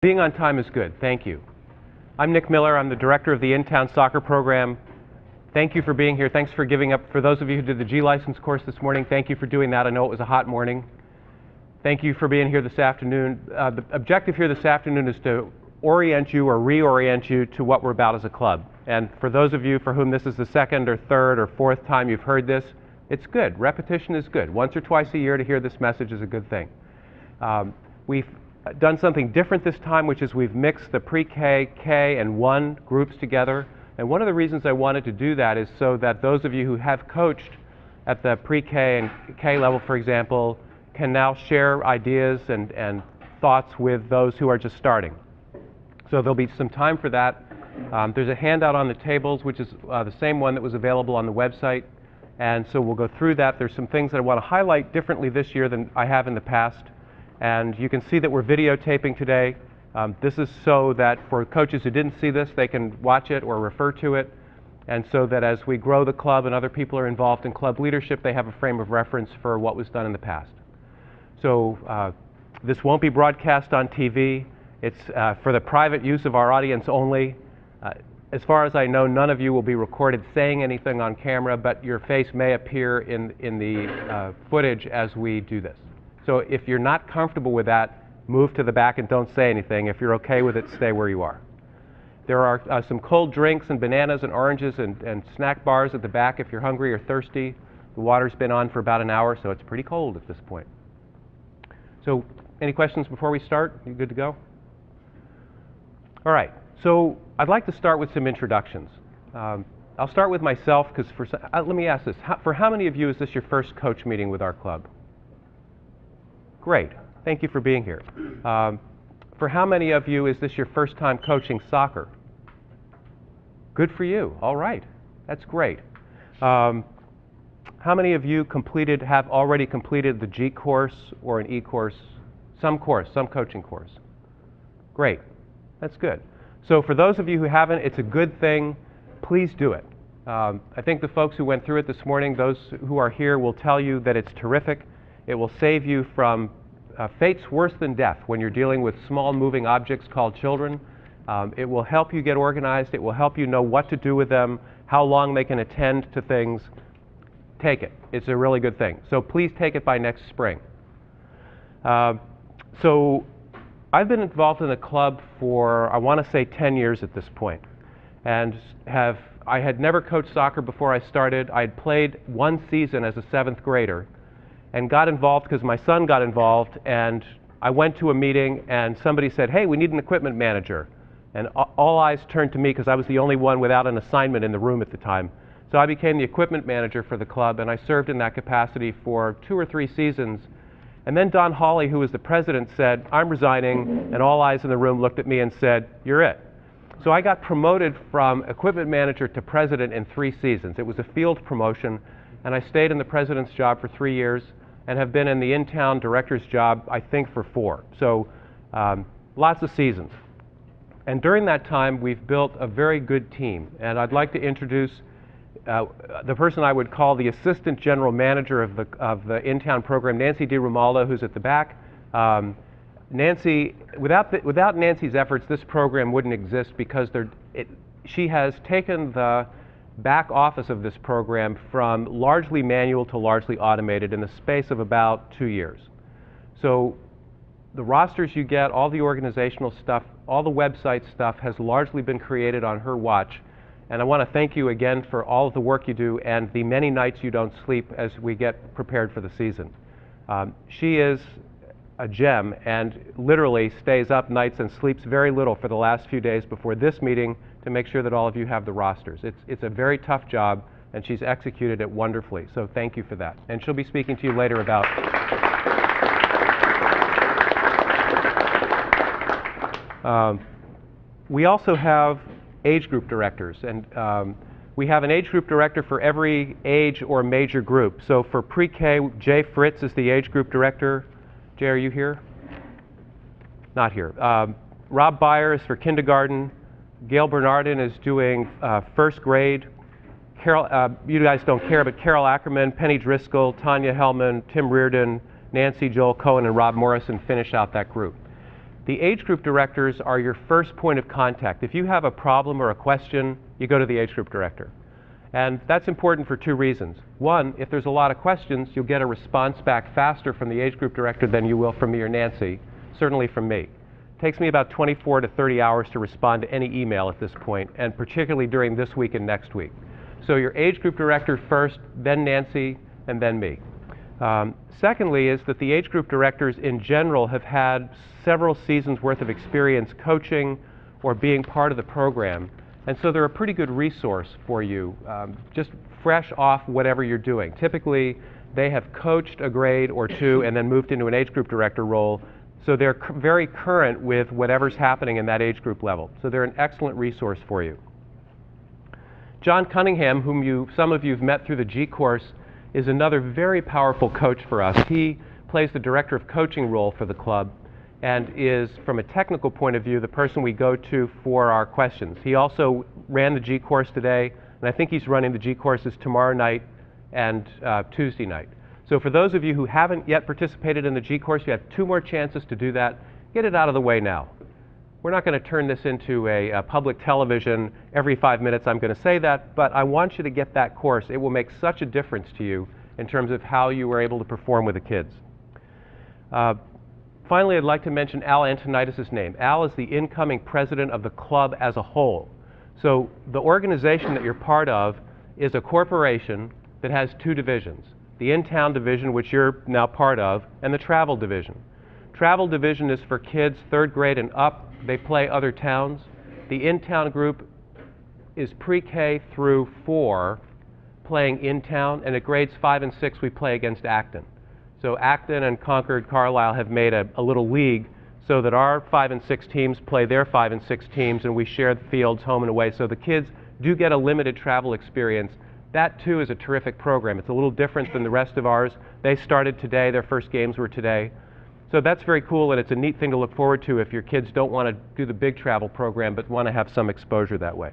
Being on time is good. Thank you. I'm Nick Miller. I'm the director of the in-town soccer program. Thank you for being here. Thanks for giving up. For those of you who did the G license course this morning, thank you for doing that. I know it was a hot morning. Thank you for being here this afternoon. The objective here this afternoon is to orient you or reorient you to what we're about as a club. And for those of you for whom this is the second or third or fourth time you've heard this, it's good. Repetition is good. Once or twice a year to hear this message is a good thing. We've done something different this time, which is we've mixed the pre-K, K, and 1 groups together. And one of the reasons I wanted to do that is so that those of you who have coached at the pre-K and K level, for example, can now share ideas and thoughts with those who are just starting. So there'll be some time for that. There's a handout on the tables, which is the same one that was available on the website. And so we'll go through that. There's some things that I want to highlight differently this year than I have in the past. And you can see that we're videotaping today. This is so that for coaches who didn't see this, they can watch it or refer to it. And so that as we grow the club and other people are involved in club leadership, they have a frame of reference for what was done in the past. So this won't be broadcast on TV. It's for the private use of our audience only. As far as I know, none of you will be recorded saying anything on camera, but your face may appear in the footage as we do this. So if you're not comfortable with that, move to the back and don't say anything. If you're okay with it, stay where you are. There are some cold drinks and bananas and oranges and snack bars at the back if you're hungry or thirsty. The water's been on for about an hour, so it's pretty cold at this point. So any questions before we start? You good to go? All right. So I'd like to start with some introductions. I'll start with myself because let me ask this. For how many of you is this your first coach meeting with our club? Great. Thank you for being here. For how many of you is this your first time coaching soccer? Good for you. All right. That's great. How many of you have already completed the G course or an E course? Some coaching course. Great. That's good. So for those of you who haven't, it's a good thing. Please do it. I think the folks who went through it this morning, those who are here, will tell you that it's terrific. It will save you from fates worse than death when you're dealing with small moving objects called children. It will help you get organized. It will help you know what to do with them, how long they can attend to things. Take it. It's a really good thing. So please take it by next spring. So I've been involved in the club for, I want to say, 10 years at this point. And I had never coached soccer before I started. I had played 1 season as a 7th grader and got involved because my son got involved, and I went to a meeting and somebody said, hey, we need an equipment manager. And all eyes turned to me because I was the only one without an assignment in the room at the time. So I became the equipment manager for the club, and I served in that capacity for 2 or 3 seasons. And then Don Hawley, who was the president, said, I'm resigning, and all eyes in the room looked at me and said, you're it. So I got promoted from equipment manager to president in 3 seasons. It was a field promotion, and I stayed in the president's job for 3 years and have been in the in-town director's job, I think, for 4. So lots of seasons. And during that time, we've built a very good team. And I'd like to introduce the person I would call the assistant general manager of the in-town program, Nancy DiRomaldo, who's at the back. Nancy, without Nancy's efforts, this program wouldn't exist because she has taken the back office of this program from largely manual to largely automated in the space of about 2 years. So the rosters you get, all the organizational stuff, all the website stuff has largely been created on her watch. And I want to thank you again for all of the work you do and the many nights you don't sleep as we get prepared for the season. She is a gem and literally stays up nights and sleeps very little for the last few days before this meeting to make sure that all of you have the rosters. It's a very tough job, and she's executed it wonderfully. So thank you for that. And she'll be speaking to you later about we also have age group directors, and we have an age group director for every age or major group. So for pre-K, Jay Fritz is the age group director. Jay, are you here? Not here. Rob Byer is for kindergarten. Gail Bernardin is doing 1st grade. Carol, you guys don't care, but Carol Ackerman, Penny Driscoll, Tanya Hellman, Tim Reardon, Nancy, Joel Cohen, and Rob Morrison finish out that group. The age group directors are your first point of contact. If you have a problem or a question, you go to the age group director. And that's important for two reasons. One, if there's a lot of questions, you'll get a response back faster from the age group director than you will from me or Nancy, certainly from me. It takes me about 24 to 30 hours to respond to any email at this point, and particularly during this week and next week. So your age group director first, then Nancy, and then me. Secondly is that the age group directors in general have had several seasons worth of experience coaching or being part of the program. And so they're a pretty good resource for you, just fresh off whatever you're doing. Typically, they have coached a grade or two and then moved into an age group director role. So they're very current with whatever's happening in that age group level. So they're an excellent resource for you. John Cunningham, whom some of you have met through the G course, is another very powerful coach for us. He plays the director of coaching role for the club and is, from a technical point of view, the person we go to for our questions. He also ran the G course today, and I think he's running the G courses tomorrow night and Tuesday night. So for those of you who haven't yet participated in the G course, you have 2 more chances to do that. Get it out of the way now. We're not going to turn this into a public television. Every 5 minutes I'm going to say that, but I want you to get that course. It will make such a difference to you in terms of how you were able to perform with the kids. Finally, I'd like to mention Al Antonitis' name. Al is the incoming president of the club as a whole. So the organization that you're part of is a corporation that has 2 divisions. The in-town division, which you're now part of, and the travel division. Travel division is for kids 3rd grade and up. They play other towns. The in-town group is pre-K through 4 playing in-town, and at grades 5 and 6 we play against Acton. So Acton and Concord Carlisle have made a little league so that our 5 and 6 teams play their 5 and 6 teams, and we share the fields home and away. So the kids do get a limited travel experience. That too is a terrific program. It's a little different than the rest of ours. They started today. Their first games were today. So that's very cool, and it's a neat thing to look forward to if your kids don't want to do the big travel program but want to have some exposure that way.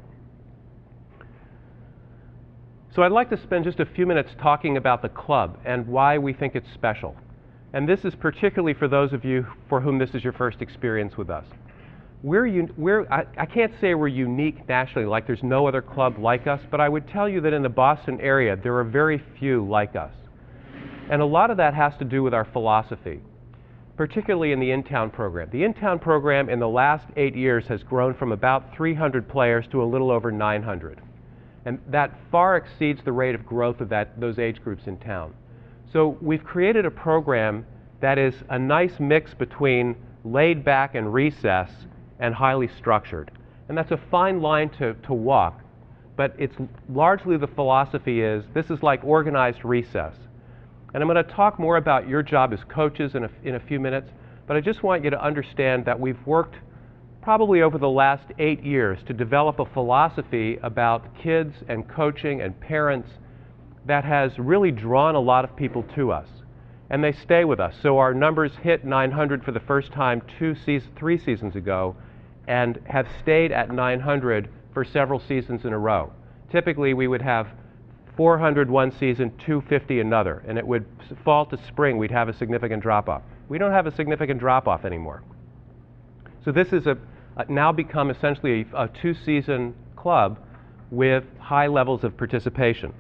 So I'd like to spend just a few minutes talking about the club and why we think it's special. And this is particularly for those of you for whom this is your first experience with us. I can't say we're unique nationally, like there's no other club like us, but I would tell you that in the Boston area there are very few like us. And a lot of that has to do with our philosophy, particularly in the in-town program. The in-town program in the last 8 years has grown from about 300 players to a little over 900. And that far exceeds the rate of growth of those age groups in town. So we've created a program that is a nice mix between laid back and recess and highly structured. And that's a fine line to walk, but it's largely the philosophy is this is like organized recess. And I'm going to talk more about your job as coaches in a few minutes, but I just want you to understand that we've worked probably over the last 8 years to develop a philosophy about kids and coaching and parents that has really drawn a lot of people to us. And they stay with us. So our numbers hit 900 for the first time 3 seasons ago and have stayed at 900 for several seasons in a row. Typically we would have 400 one season, 250 another, and it would fall to spring, we'd have a significant drop-off. We don't have a significant drop-off anymore. So this is now become essentially a 2-season club with high levels of participation.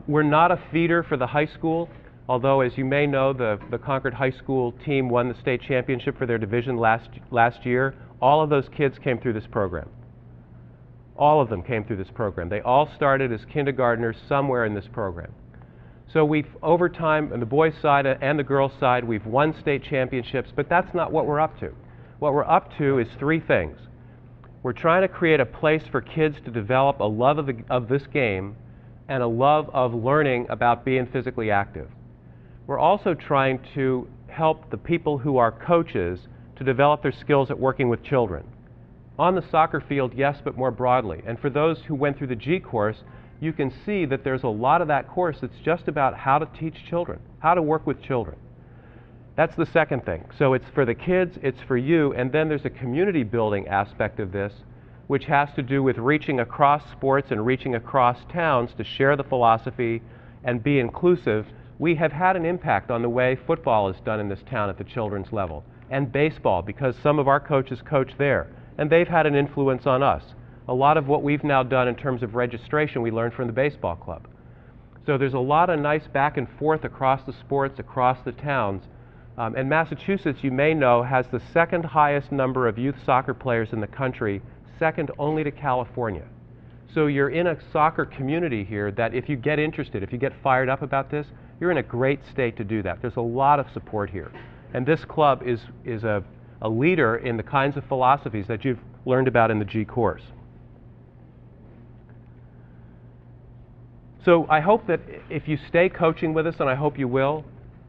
We're not a feeder for the high school, although as you may know, the Concord High School team won the state championship for their division last year. All of those kids came through this program. All of them came through this program. They all started as kindergartners somewhere in this program. So we've, over time, on the boys' side and the girls' side, we've won state championships, but that's not what we're up to. What we're up to is 3 things. We're trying to create a place for kids to develop a love of this game and a love of learning about being physically active. We're also trying to help the people who are coaches to develop their skills at working with children. On the soccer field, yes, but more broadly. And for those who went through the G course, you can see that there's a lot of that course that's just about how to teach children, how to work with children. That's the second thing. So it's for the kids, it's for you, and then there's a community building aspect of this, which has to do with reaching across sports and reaching across towns to share the philosophy and be inclusive. We have had an impact on the way football is done in this town at the children's level. and baseball, because some of our coaches coach there, and they've had an influence on us. A lot of what we've now done in terms of registration we learned from the baseball club. So there's a lot of nice back and forth across the sports, across the towns. And Massachusetts, you may know, has the second highest number of youth soccer players in the country, second only to California. So you're in a soccer community here that if you get interested, if you get fired up about this, you're in a great state to do that. There's a lot of support here. And this club is a leader in the kinds of philosophies that you've learned about in the G course. So I hope that if you stay coaching with us, and I hope you will,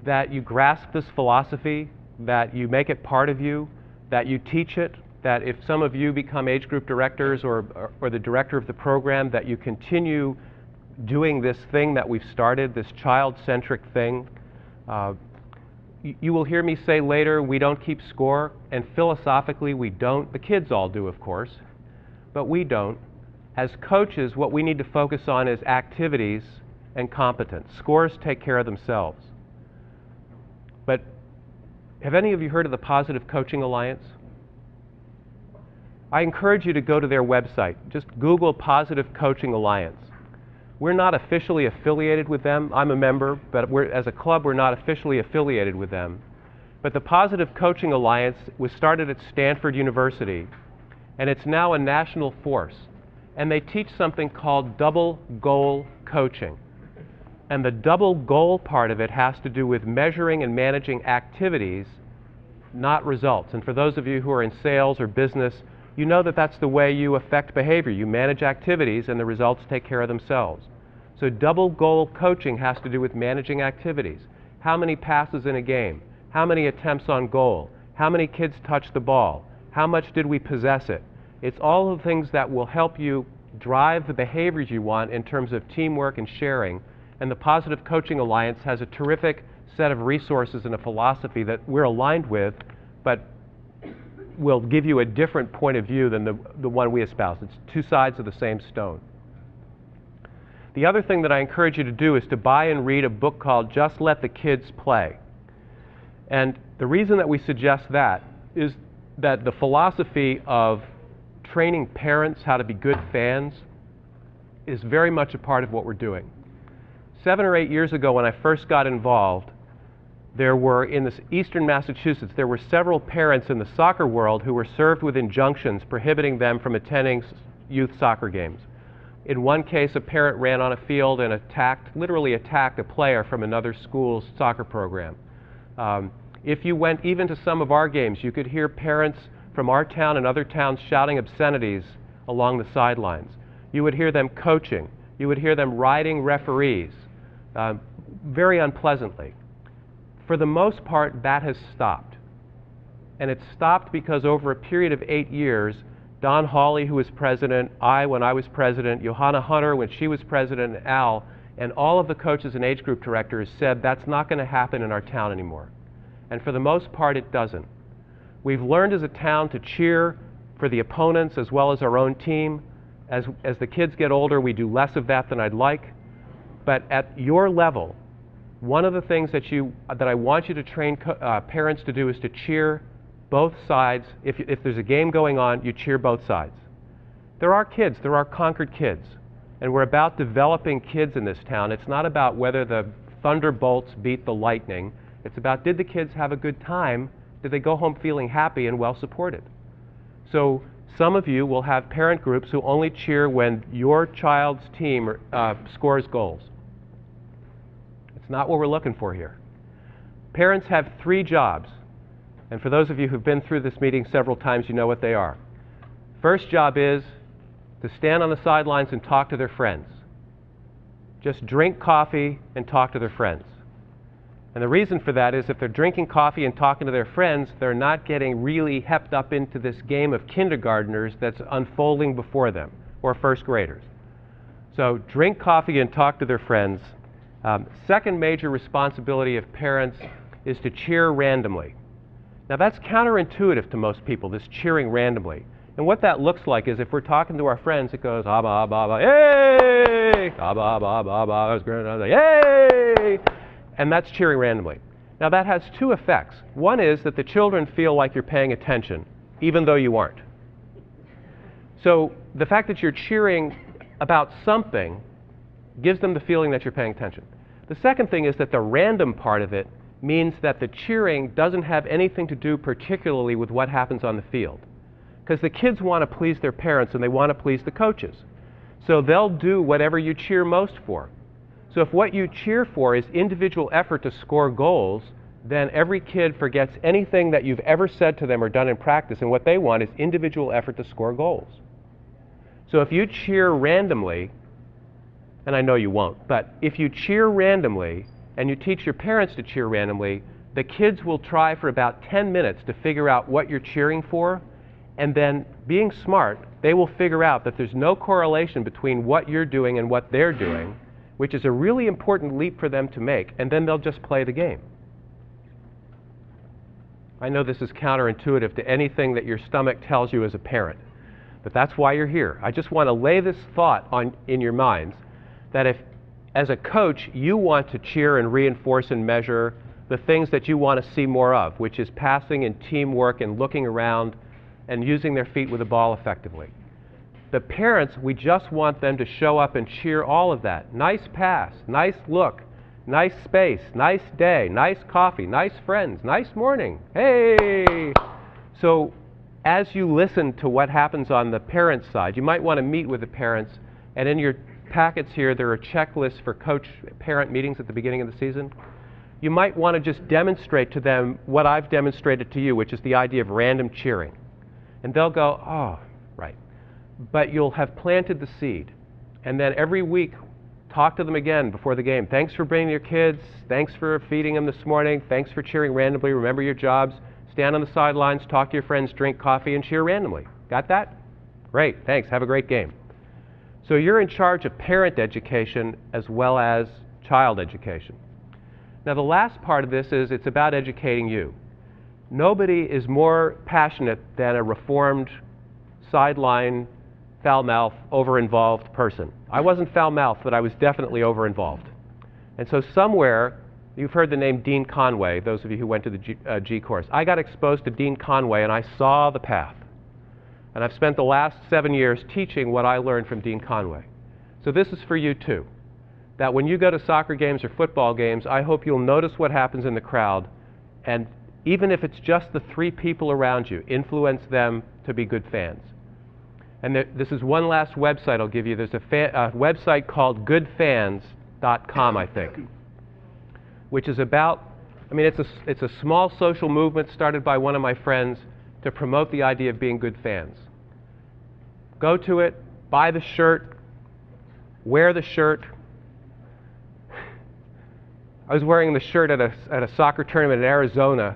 that you grasp this philosophy, that you make it part of you, that you teach it, that if some of you become age group directors or the director of the program, that you continue doing this thing that we've started, this child-centric thing. You will hear me say later, we don't keep score, and philosophically we don't. The kids all do, of course, but we don't. As coaches, what we need to focus on is activities and competence. Scores take care of themselves. But have any of you heard of the Positive Coaching Alliance? I encourage you to go to their website. Just Google Positive Coaching Alliance. We're not officially affiliated with them. I'm a member, but as a club, we're not officially affiliated with them. But the Positive Coaching Alliance was started at Stanford University, and it's now a national force. And they teach something called double goal coaching. And the double goal part of it has to do with measuring and managing activities, not results. And for those of you who are in sales or business, you know that that's the way you affect behavior. You manage activities and the results take care of themselves. So double goal coaching has to do with managing activities. How many passes in a game? How many attempts on goal? How many kids touched the ball? How much did we possess it? It's all the things that will help you drive the behaviors you want in terms of teamwork and sharing. And the Positive Coaching Alliance has a terrific set of resources and a philosophy that we're aligned with, but will give you a different point of view than the one we espouse. It's two sides of the same stone. The other thing that I encourage you to do is to buy and read a book called Just Let the Kids Play. And the reason that we suggest that is that the philosophy of training parents how to be good fans is very much a part of what we're doing. 7 or 8 years ago, when I first got involved, there were, in this eastern Massachusetts, there were several parents in the soccer world who were served with injunctions prohibiting them from attending youth soccer games. In one case, a parent ran on a field and literally attacked a player from another school's soccer program. If you went even to some of our games, you could hear parents from our town and other towns shouting obscenities along the sidelines. You would hear them coaching. You would hear them riding referees very unpleasantly. For the most part, that has stopped. And it's stopped because over a period of 8 years, Don Hawley, who was president, I when I was president, Johanna Hunter when she was president, and Al, and all of the coaches and age group directors said that's not going to happen in our town anymore. And for the most part, it doesn't. We've learned as a town to cheer for the opponents as well as our own team. As the kids get older, we do less of that than I'd like. But at your level, one of the things that I want you to train parents to do is to cheer both sides. If there's a game going on, you cheer both sides. There are kids, there are Concord kids, and we're about developing kids in this town. It's not about whether the Thunderbolts beat the Lightning. It's about, did the kids have a good time? Did they go home feeling happy and well supported? So some of you will have parent groups who only cheer when your child's team scores goals. It's not what we're looking for here. Parents have 3 jobs. And for those of you who've been through this meeting several times, you know what they are. First job is to stand on the sidelines and talk to their friends. Just drink coffee and talk to their friends. And the reason for that is if they're drinking coffee and talking to their friends, they're not getting really hepped up into this game of kindergartners that's unfolding before them, or first graders. So drink coffee and talk to their friends. Second major responsibility of parents is to cheer randomly. Now that's counterintuitive to most people, this cheering randomly. And what that looks like is if we're talking to our friends, it goes, ah, ba, ba, ba, yay! Ah, ba, ba, ba, ba, yay! And that's cheering randomly. Now that has two effects. One is that the children feel like you're paying attention, even though you aren't. So the fact that you're cheering about something gives them the feeling that you're paying attention. The second thing is that the random part of it means that the cheering doesn't have anything to do particularly with what happens on the field. Because the kids want to please their parents and they want to please the coaches. So they'll do whatever you cheer most for. So if what you cheer for is individual effort to score goals, then every kid forgets anything that you've ever said to them or done in practice, and what they want is individual effort to score goals. So if you cheer randomly, and I know you won't, but if you cheer randomly and you teach your parents to cheer randomly, the kids will try for about 10 minutes to figure out what you're cheering for, and then being smart, they will figure out that there's no correlation between what you're doing and what they're doing, which is a really important leap for them to make, and then they'll just play the game. I know this is counterintuitive to anything that your stomach tells you as a parent, but that's why you're here. I just want to lay this thought in your minds that if, as a coach, you want to cheer and reinforce and measure the things that you want to see more of, which is passing and teamwork and looking around and using their feet with the ball effectively. The parents, we just want them to show up and cheer all of that. Nice pass, nice look, nice space, nice day, nice coffee, nice friends, nice morning, hey! So as you listen to what happens on the parents' side, you might want to meet with the parents, and in your packets here there are checklists for coach-parent meetings at the beginning of the season. You might want to just demonstrate to them what I've demonstrated to you, which is the idea of random cheering. And they'll go, oh, right. But you'll have planted the seed. And then every week, talk to them again before the game. Thanks for bringing your kids. Thanks for feeding them this morning. Thanks for cheering randomly. Remember your jobs. Stand on the sidelines, talk to your friends, drink coffee, and cheer randomly. Got that? Great. Thanks. Have a great game. So you're in charge of parent education as well as child education. Now the last part of this is it's about educating you. Nobody is more passionate than a reformed, sideline, foul-mouthed, over-involved person. I wasn't foul-mouthed, but I was definitely over-involved. And so somewhere, you've heard the name Dean Conway, those of you who went to the G course. I got exposed to Dean Conway and I saw the path. And I've spent the last 7 years teaching what I learned from Dean Conway. So this is for you too. That when you go to soccer games or football games, I hope you'll notice what happens in the crowd, and even if it's just the 3 people around you, influence them to be good fans. And this is one last website I'll give you. There's a website called goodfans.com, I think, which is about, I mean, it's a small social movement started by one of my friends to promote the idea of being good fans. Go to it, buy the shirt, wear the shirt. I was wearing the shirt at a soccer tournament in Arizona,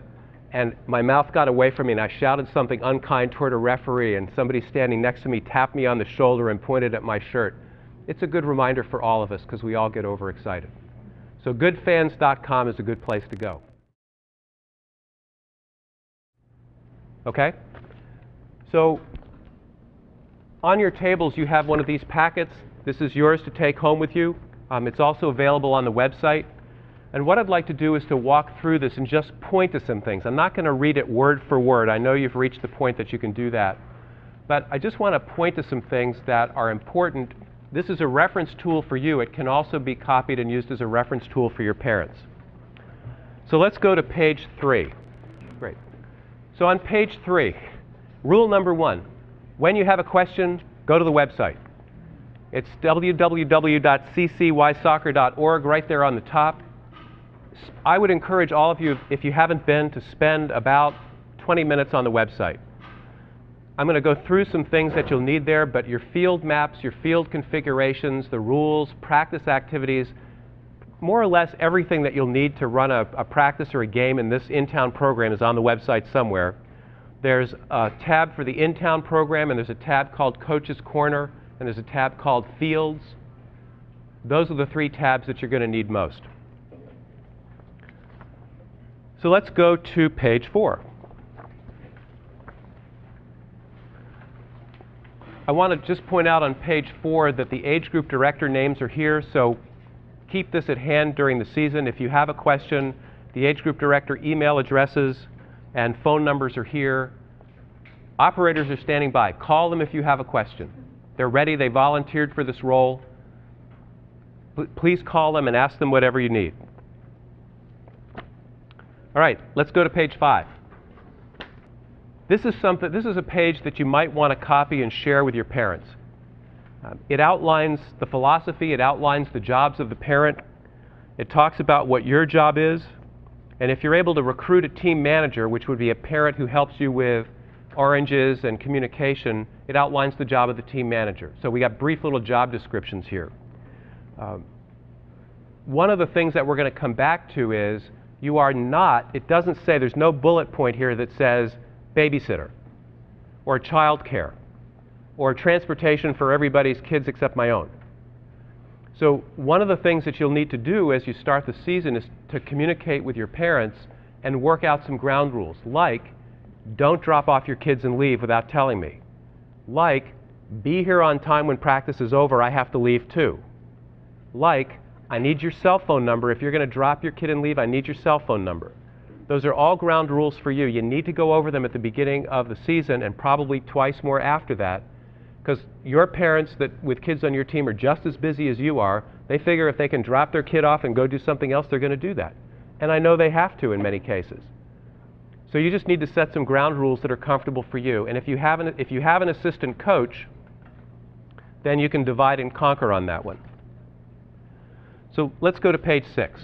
and my mouth got away from me, and I shouted something unkind toward a referee, and somebody standing next to me tapped me on the shoulder and pointed at my shirt. It's a good reminder for all of us, because we all get overexcited. So goodfans.com is a good place to go. Okay? So on your tables you have one of these packets. This is yours to take home with you. It's also available on the website. And what I'd like to do is to walk through this and just point to some things. I'm not going to read it word for word. I know you've reached the point that you can do that. But I just want to point to some things that are important. This is a reference tool for you. It can also be copied and used as a reference tool for your parents. So let's go to page 3. Great. So on page 3, rule number 1, when you have a question, go to the website. It's www.ccysoccer.org right there on the top. I would encourage all of you, if you haven't been, to spend about 20 minutes on the website. I'm going to go through some things that you'll need there, but your field maps, your field configurations, the rules, practice activities, more or less everything that you'll need to run a practice or a game in this in-town program is on the website somewhere. There's a tab for the in-town program, and there's a tab called Coach's Corner, and there's a tab called Fields. Those are the 3 tabs that you're going to need most. So let's go to page 4. I want to just point out on page 4 that the age group director names are here, so keep this at hand during the season. If you have a question, The age group director email addresses and phone numbers are here. Operators are standing by. Call them if you have a question. They're ready. They volunteered for this role. Please call them and ask them whatever you need. All right, let's go to page 5. This is a page that you might want to copy and share with your parents. It outlines the philosophy, it outlines the jobs of the parent. It talks about what your job is. And if you're able to recruit a team manager, which would be a parent who helps you with oranges and communication, it outlines the job of the team manager. So we got brief little job descriptions here. One of the things that we're going to come back to is you are not, it doesn't say, there's no bullet point here that says babysitter or childcare or transportation for everybody's kids except my own. So one of the things that you'll need to do as you start the season is to communicate with your parents and work out some ground rules, like don't drop off your kids and leave without telling me. Like, be here on time when practice is over, I have to leave too. Like, I need your cell phone number. If you're going to drop your kid and leave, I need your cell phone number. Those are all ground rules for you. You need to go over them at the beginning of the season and probably twice more after that, because your parents that with kids on your team are just as busy as you are. They figure if they can drop their kid off and go do something else, they're going to do that. And I know they have to in many cases. So you just need to set some ground rules that are comfortable for you. And if you have an assistant coach, then you can divide and conquer on that one. So let's go to page 6.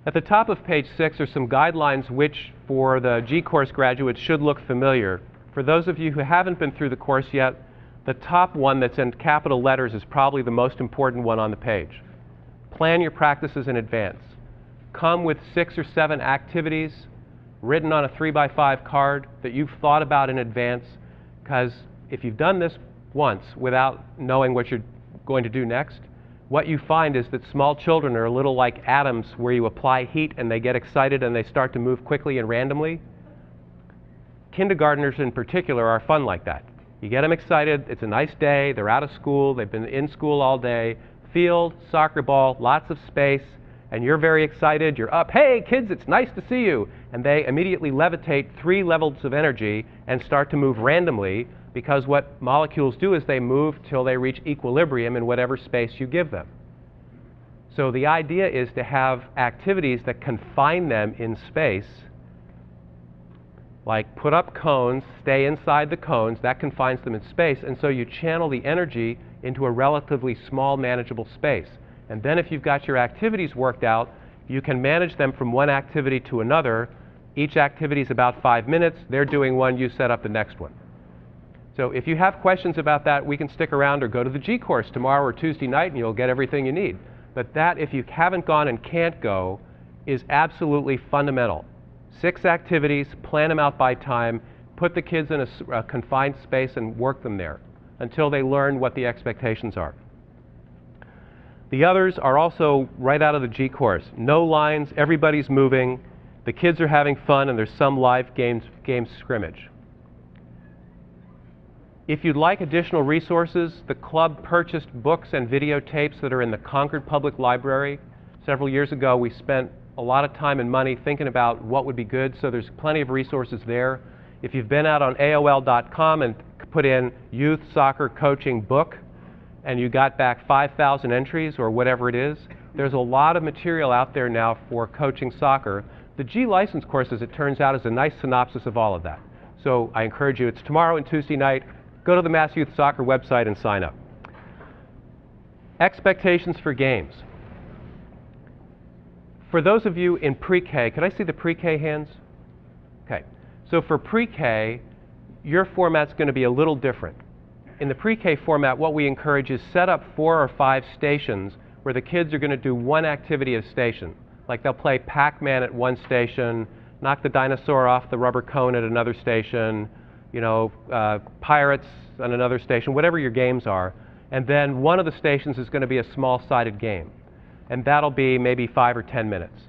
At the top of page 6 are some guidelines which, for the G-course graduates, should look familiar. For those of you who haven't been through the course yet, the top one that's in capital letters is probably the most important one on the page. Plan your practices in advance. Come with 6 or 7 activities written on a 3x5 card that you've thought about in advance, because if you've done this once without knowing what you're going to do next, what you find is that small children are a little like atoms where you apply heat and they get excited and they start to move quickly and randomly. Kindergartners in particular are fun like that. You get them excited, it's a nice day, they're out of school, they've been in school all day, field, soccer ball, lots of space, and you're very excited, you're up, hey kids, it's nice to see you. And they immediately levitate 3 levels of energy and start to move randomly, because what molecules do is they move till they reach equilibrium in whatever space you give them. So the idea is to have activities that confine them in space, like put up cones, stay inside the cones, that confines them in space, and so you channel the energy into a relatively small, manageable space. And then if you've got your activities worked out, you can manage them from one activity to another. Each activity is about 5 minutes. They're doing one, you set up the next one. So if you have questions about that, we can stick around or go to the G course tomorrow or Tuesday night and you'll get everything you need. But that, if you haven't gone and can't go, is absolutely fundamental. 6 activities, plan them out by time, put the kids in a confined space and work them there until they learn what the expectations are. The others are also right out of the G course. No lines, everybody's moving, the kids are having fun, and there's some live game scrimmage. If you'd like additional resources, the club purchased books and videotapes that are in the Concord Public Library. Several years ago, we spent a lot of time and money thinking about what would be good, so there's plenty of resources there. If you've been out on AOL.com and put in Youth Soccer Coaching Book, and you got back 5,000 entries or whatever it is, there's a lot of material out there now for coaching soccer. The G license course, as it turns out, is a nice synopsis of all of that. So I encourage you, it's tomorrow and Tuesday night. Go to the Mass Youth Soccer website and sign up. Expectations for games. For those of you in pre-K, could I see the pre-K hands? Okay. So for pre-K, your format's going to be a little different. In the pre-K format, what we encourage is set up 4 or 5 stations where the kids are going to do one activity at a station. Like they'll play Pac-Man at one station, knock the dinosaur off the rubber cone at another station, Pirates on another station, whatever your games are. And then one of the stations is going to be a small-sided game. And that'll be maybe 5 or 10 minutes.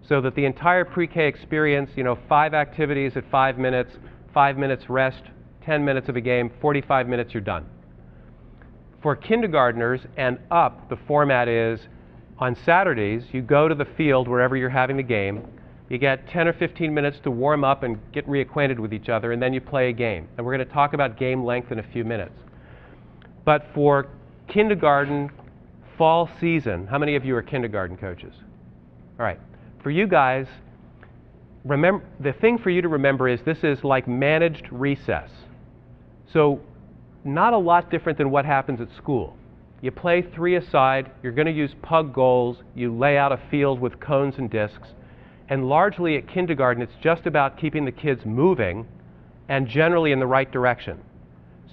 So that the entire pre-K experience, 5 activities at 5 minutes, 5 minutes rest, 10 minutes of a game, 45 minutes you're done. For kindergartners and up, the format is on Saturdays, you go to the field wherever you're having the game. You get 10 or 15 minutes to warm up and get reacquainted with each other, and then you play a game. And we're going to talk about game length in a few minutes. But for kindergarten fall season, how many of you are kindergarten coaches? All right. For you guys, remember, the thing for you to remember is this is like managed recess. So not a lot different than what happens at school. You play 3-a-side, you're going to use pug goals, you lay out a field with cones and discs, and largely at kindergarten it's just about keeping the kids moving and generally in the right direction.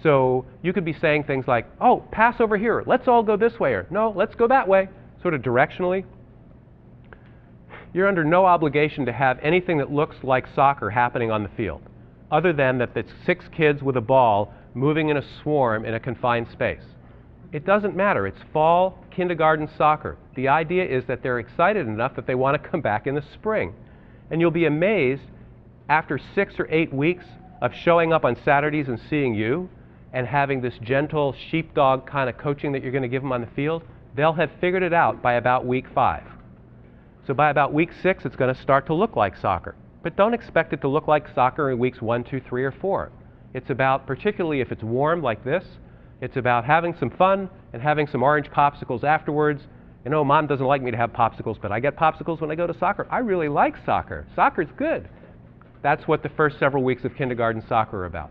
So you could be saying things like, oh, pass over here, let's all go this way, or no, let's go that way, sort of directionally. You're under no obligation to have anything that looks like soccer happening on the field, other than that it's 6 kids with a ball moving in a swarm in a confined space. It doesn't matter. It's fall kindergarten soccer. The idea is that they're excited enough that they want to come back in the spring. And you'll be amazed after 6 or 8 weeks of showing up on Saturdays and seeing you and having this gentle sheepdog kind of coaching that you're going to give them on the field, they'll have figured it out by about week 5. So by about week 6, it's going to start to look like soccer. But don't expect it to look like soccer in weeks 1, 2, 3, or 4. It's about, particularly if it's warm like this, it's about having some fun and having some orange popsicles afterwards. You know, Mom doesn't like me to have popsicles, but I get popsicles when I go to soccer. I really like soccer. Soccer's good. That's what the first several weeks of kindergarten soccer are about.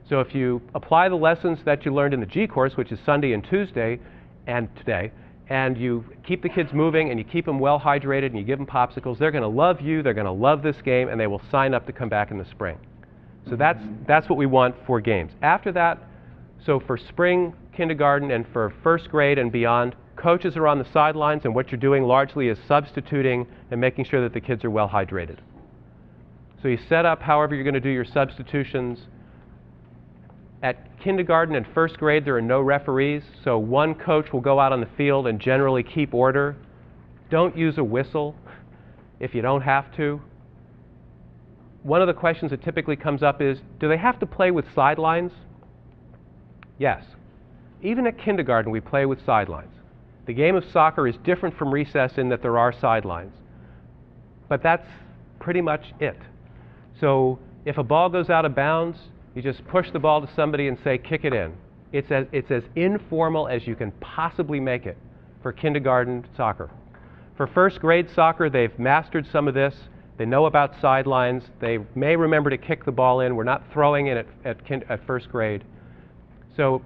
So if you apply the lessons that you learned in the G course, which is Sunday and Tuesday and today, and you keep the kids moving and you keep them well hydrated and you give them popsicles, they're going to love you, they're going to love this game, and they will sign up to come back in the spring. So that's what we want for games. After that, so for spring kindergarten and for first grade and beyond, coaches are on the sidelines, and what you're doing largely is substituting and making sure that the kids are well hydrated. So you set up however you're going to do your substitutions. At kindergarten and first grade, there are no referees, so one coach will go out on the field and generally keep order. Don't use a whistle if you don't have to. One of the questions that typically comes up is, do they have to play with sidelines? Yes. Even at kindergarten, we play with sidelines. The game of soccer is different from recess in that there are sidelines. But that's pretty much it. So if a ball goes out of bounds, you just push the ball to somebody and say, kick it in. It's as informal as you can possibly make it for kindergarten soccer. For first grade soccer, they've mastered some of this. They know about sidelines. They may remember to kick the ball in. We're not throwing it at first grade. So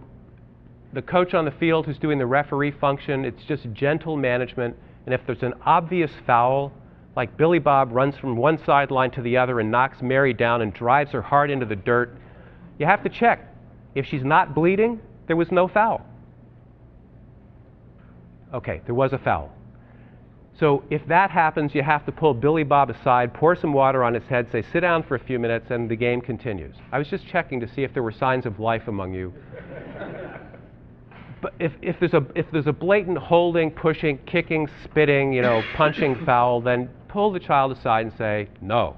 the coach on the field who's doing the referee function, it's just gentle management. And if there's an obvious foul, like Billy Bob runs from one sideline to the other and knocks Mary down and drives her hard into the dirt, you have to check. If she's not bleeding, there was no foul. Okay, there was a foul. So if that happens, you have to pull Billy Bob aside, pour some water on his head, say, sit down for a few minutes, and the game continues. I was just checking to see if there were signs of life among you. But if there's a blatant holding, pushing, kicking, spitting, punching foul, then pull the child aside and say, no.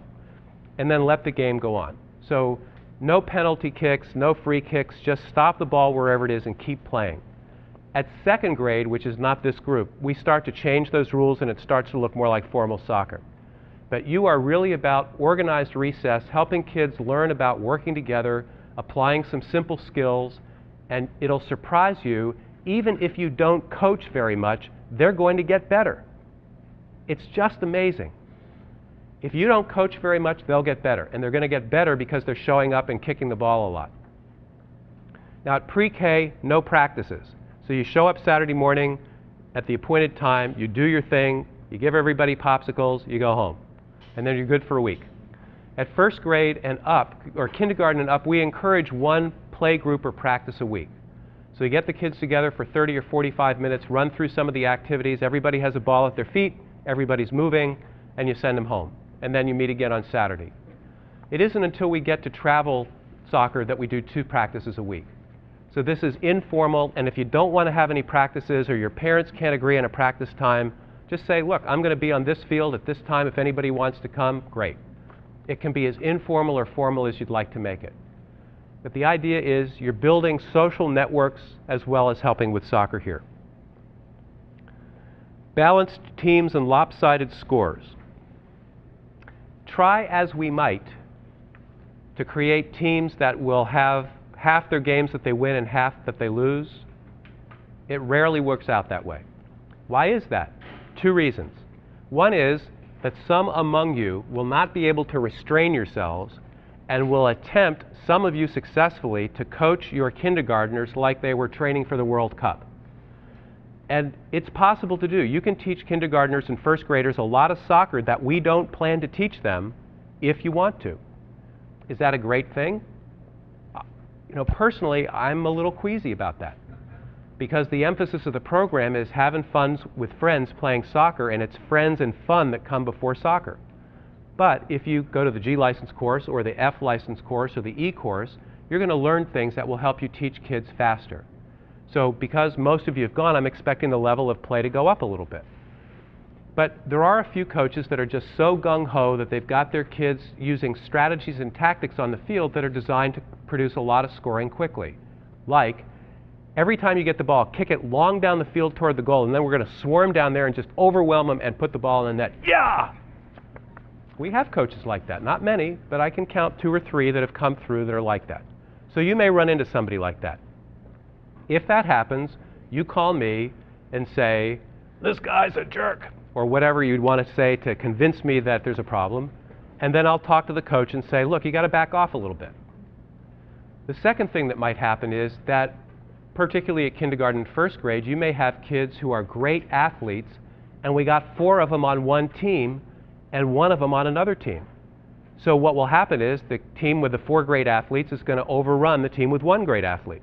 And then let the game go on. So no penalty kicks, no free kicks, just stop the ball wherever it is and keep playing. At second grade, which is not this group, we start to change those rules and it starts to look more like formal soccer. But you are really about organized recess, helping kids learn about working together, applying some simple skills, and it'll surprise you, even if you don't coach very much, they're going to get better. It's just amazing. If you don't coach very much, they'll get better. And they're going to get better because they're showing up and kicking the ball a lot. Now at pre-K, no practices. So you show up Saturday morning at the appointed time, you do your thing, you give everybody popsicles, you go home. And then you're good for a week. At first grade and up, or kindergarten and up, we encourage one play group or practice a week. So you get the kids together for 30 or 45 minutes, run through some of the activities, everybody has a ball at their feet, everybody's moving, and you send them home. And then you meet again on Saturday. It isn't until we get to travel soccer that we do 2 practices a week. So this is informal, and if you don't want to have any practices or your parents can't agree on a practice time, just say, look, I'm going to be on this field at this time. If anybody wants to come, great. It can be as informal or formal as you'd like to make it. But the idea is you're building social networks as well as helping with soccer here. Balanced teams and lopsided scores. Try as we might to create teams that will have half their games that they win and half that they lose, it rarely works out that way. Why is that? Two reasons. One is that some among you will not be able to restrain yourselves and will attempt, some of you successfully, to coach your kindergartners like they were training for the World Cup. And it's possible to do. You can teach kindergartners and first graders a lot of soccer that we don't plan to teach them if you want to. Is that a great thing? You know, personally, I'm a little queasy about that, because the emphasis of the program is having fun with friends playing soccer, and it's friends and fun that come before soccer. But if you go to the G license course or the F license course or the E course, you're going to learn things that will help you teach kids faster. So because most of you have gone, I'm expecting the level of play to go up a little bit. But there are a few coaches that are just so gung-ho that they've got their kids using strategies and tactics on the field that are designed to produce a lot of scoring quickly. Like, every time you get the ball, kick it long down the field toward the goal, and then we're going to swarm down there and just overwhelm them and put the ball in the net. Yeah! We have coaches like that. Not many, but I can count 2 or 3 that have come through that are like that. So you may run into somebody like that. If that happens, you call me and say, "This guy's a jerk," or whatever you'd want to say to convince me that there's a problem. And then I'll talk to the coach and say, "Look, you got to back off a little bit." The second thing that might happen is that, particularly at kindergarten and first grade, you may have kids who are great athletes, and we got 4 of them on one team and 1 of them on another team. So what will happen is the team with the 4 great athletes is going to overrun the team with 1 great athlete.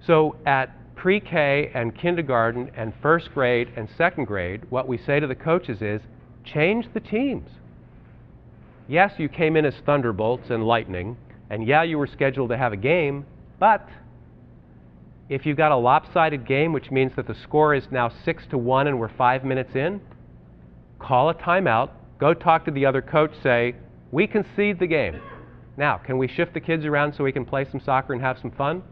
So at pre-K and kindergarten and first grade and second grade, what we say to the coaches is, change the teams. Yes, you came in as thunderbolts and lightning, and yeah, you were scheduled to have a game, but if you've got a lopsided game, which means that the score is now 6-1 and we're 5 minutes in, call a timeout, go talk to the other coach, say, we concede the game. Now, can we shift the kids around so we can play some soccer and have some fun?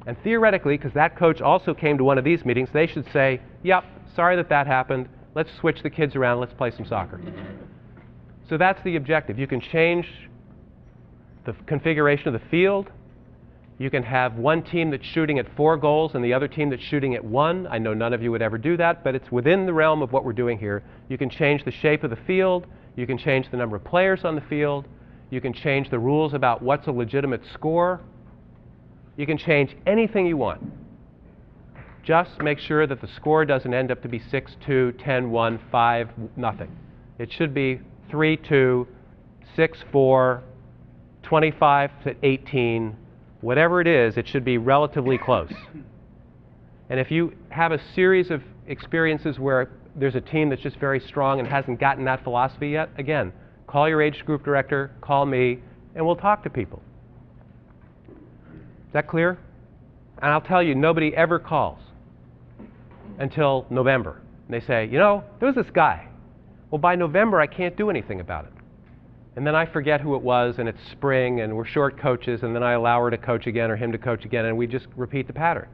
And theoretically, because that coach also came to one of these meetings, they should say, yep, sorry that happened, let's switch the kids around, let's play some soccer. So that's the objective. You can change the configuration of the field. You can have one team that's shooting at 4 goals and the other team that's shooting at 1. I know none of you would ever do that, but it's within the realm of what we're doing here. You can change the shape of the field. You can change the number of players on the field. You can change the rules about what's a legitimate score. You can change anything you want. Just make sure that the score doesn't end up to be 6-2, 10-1, 5-0. It should be 3-2, 6-4, 25-18. Whatever it is, it should be relatively close. And if you have a series of experiences where there's a team that's just very strong and hasn't gotten that philosophy yet, again, call your age group director, call me, and we'll talk to people. Is that clear? And I'll tell you, nobody ever calls until November. And they say, you know, there was this guy. Well, by November, I can't do anything about it. And then I forget who it was, and it's spring, and we're short coaches, and then I allow her to coach again or him to coach again, and we just repeat the pattern.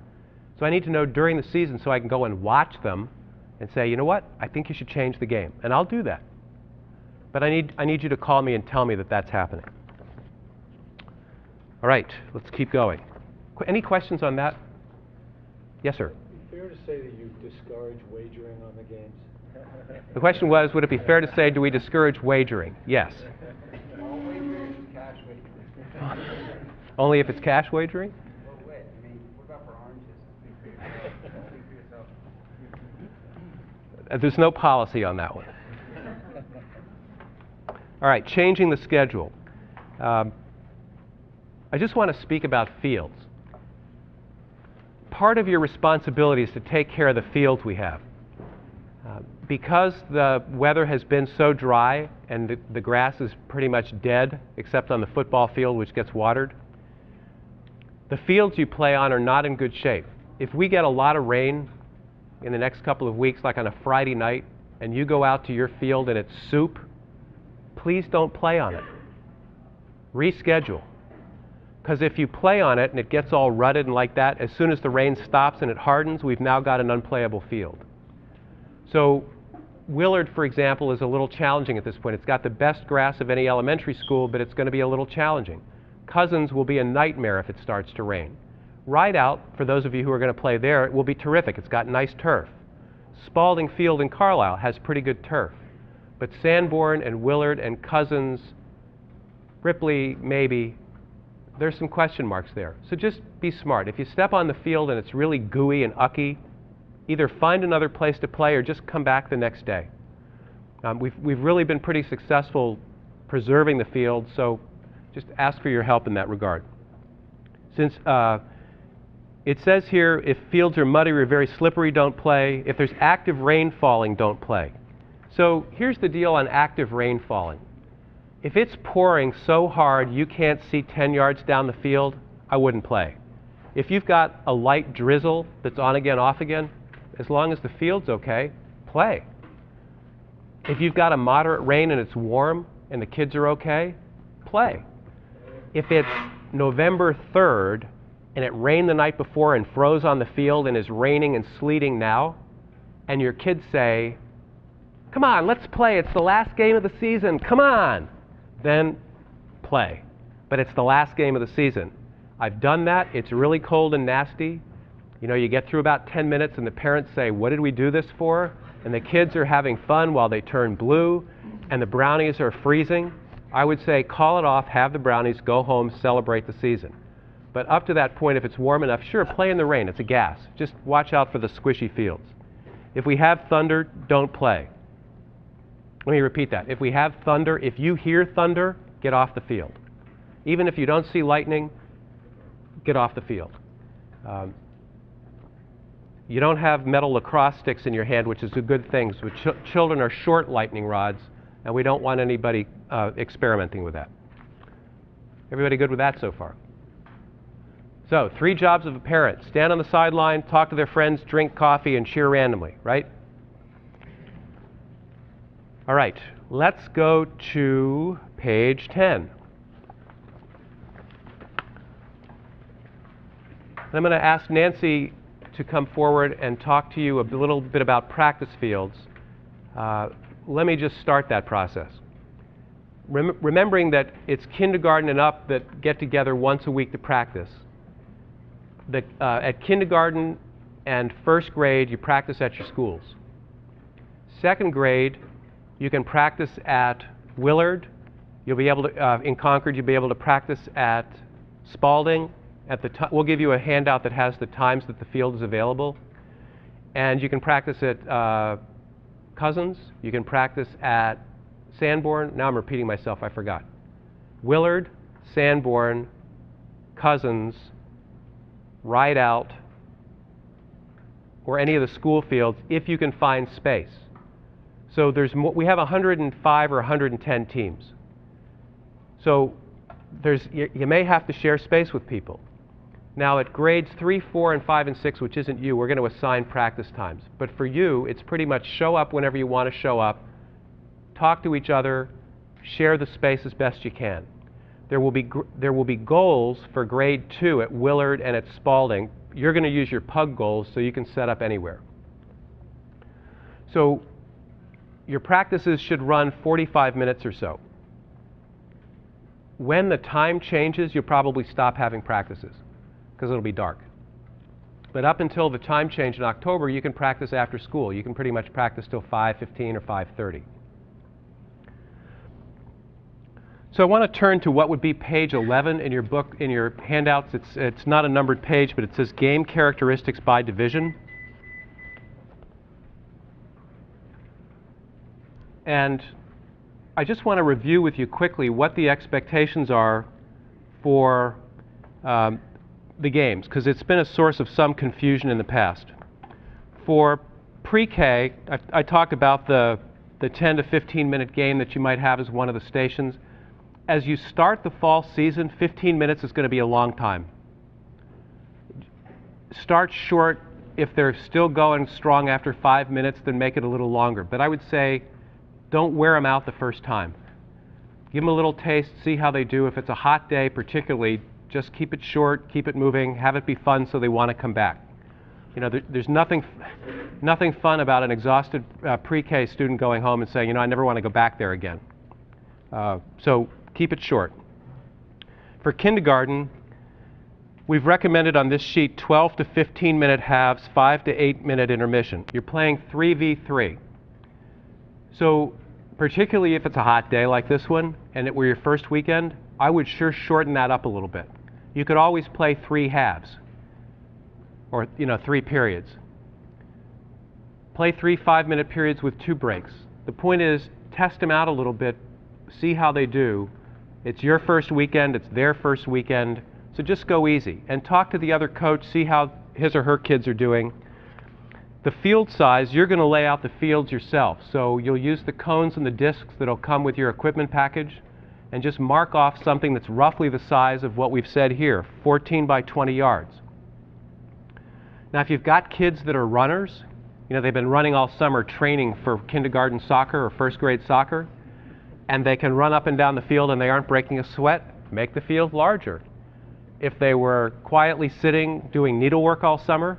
So I need to know during the season so I can go and watch them and say, you know what, I think you should change the game. And I'll do that. But I need you to call me and tell me that that's happening. All right, let's keep going. Any questions on that? Yes, sir. Is it fair to say that you discourage wagering on the games? The question was, would it be fair to say, do we discourage wagering? Yes. All wagering is cash wagering. Only if it's cash wagering? Well, wait, I mean, what about for oranges? Think for yourself. There's no policy on that one. All right, changing the schedule. I just want to speak about fields. Part of your responsibility is to take care of the fields we have. Because the weather has been so dry and the grass is pretty much dead, except on the football field, which gets watered, the fields you play on are not in good shape. If we get a lot of rain in the next couple of weeks, like on a Friday night, and you go out to your field and it's soup, please don't play on it. Reschedule. Because if you play on it and it gets all rutted and like that, as soon as the rain stops and it hardens, we've now got an unplayable field. So Willard, for example, is a little challenging at this point. It's got the best grass of any elementary school, but it's going to be a little challenging. Cousins will be a nightmare if it starts to rain. Rideout, for those of you who are going to play there, it will be terrific. It's got nice turf. Spalding Field in Carlisle has pretty good turf. But Sanborn and Willard and Cousins, Ripley, maybe, there's some question marks there. So just be smart. If you step on the field and it's really gooey and ucky, either find another place to play or just come back the next day. We've really been pretty successful preserving the field, so just ask for your help in that regard. Since it says here, if fields are muddy or very slippery, don't play. If there's active rain falling, don't play. So here's the deal on active rain falling. If it's pouring so hard you can't see 10 yards down the field, I wouldn't play. If you've got a light drizzle that's on again, off again, as long as the field's okay, play. If you've got a moderate rain and it's warm and the kids are okay, play. If it's November 3rd and it rained the night before and froze on the field and is raining and sleeting now, and your kids say, come on, let's play, it's the last game of the season, come on, then play. But it's the last game of the season. I've done that. It's really cold and nasty. You know, you get through about 10 minutes and the parents say, what did we do this for? And the kids are having fun while they turn blue and the brownies are freezing. I would say call it off, have the brownies, go home, celebrate the season. But up to that point, if it's warm enough, sure, play in the rain. It's a gas. Just watch out for the squishy fields. If we have thunder, don't play. Let me repeat that. If we have thunder, if you hear thunder, get off the field. Even if you don't see lightning, get off the field. You don't have metal lacrosse sticks in your hand, which is a good thing. So children are short lightning rods, and we don't want anybody experimenting with that. Everybody good with that so far? So, 3 jobs of a parent. Stand on the sideline, talk to their friends, drink coffee, and cheer randomly, right? All right, let's go to page 10. I'm going to ask Nancy to come forward and talk to you a little bit about practice fields. Let me just start that process. Remembering that it's kindergarten and up that get together once a week to practice. At kindergarten and first grade, you practice at your schools. Second grade, you can practice at Willard. You'll be able to, in Concord, you'll be able to practice at Spalding. We'll give you a handout that has the times that the field is available. And you can practice at Cousins. You can practice at Sanborn. Now I'm repeating myself, I forgot. Willard, Sanborn, Cousins, Rideout, or any of the school fields if you can find space. So we have 105 or 110 teams. So you may have to share space with people. Now at grades 3, 4, and 5, and 6, which isn't you, we're going to assign practice times. But for you, it's pretty much show up whenever you want to show up, talk to each other, share the space as best you can. There will be goals for grade 2 at Willard and at Spalding. You're going to use your Hud goals so you can set up anywhere. So your practices should run 45 minutes or so. When the time changes, you'll probably stop having practices because it'll be dark. But up until the time change in October, you can practice after school. You can pretty much practice till 5:15 or 5:30. So I want to turn to what would be page 11 in your book, in your handouts. It's not a numbered page, but it says Game Characteristics by Division. And I just want to review with you quickly what the expectations are for the games, because it's been a source of some confusion in the past. For pre-K, I talked about the 10 to 15 minute game that you might have as one of the stations. As you start the fall season, 15 minutes is going to be a long time. Start short. If they're still going strong after 5 minutes, then make it a little longer. But I would say don't wear them out the first time. Give them a little taste, see how they do. If it's a hot day particularly, Just keep it short, keep it moving, have it be fun so they want to come back. You know, there's nothing fun about an exhausted pre-K student going home and saying, you know, I never want to go back there again. So keep it short. For kindergarten, we've recommended on this sheet 12 to 15 minute halves, 5 to 8 minute intermission. You're playing 3v3. So particularly if it's a hot day like this one and it were your first weekend, I would sure shorten that up a little bit. You could always play 3 halves, or 3 periods. Play 3 5-minute periods with 2 breaks. The point is, test them out a little bit, see how they do. It's your first weekend, it's their first weekend, so just go easy. And talk to the other coach, see how his or her kids are doing. The field size, you're going to lay out the fields yourself. So you'll use the cones and the discs that'll come with your equipment package, and just mark off something that's roughly the size of what we've said here, 14 by 20 yards. Now if you've got kids that are runners, they've been running all summer training for kindergarten soccer or first grade soccer, and they can run up and down the field and they aren't breaking a sweat, make the field larger. If they were quietly sitting doing needlework all summer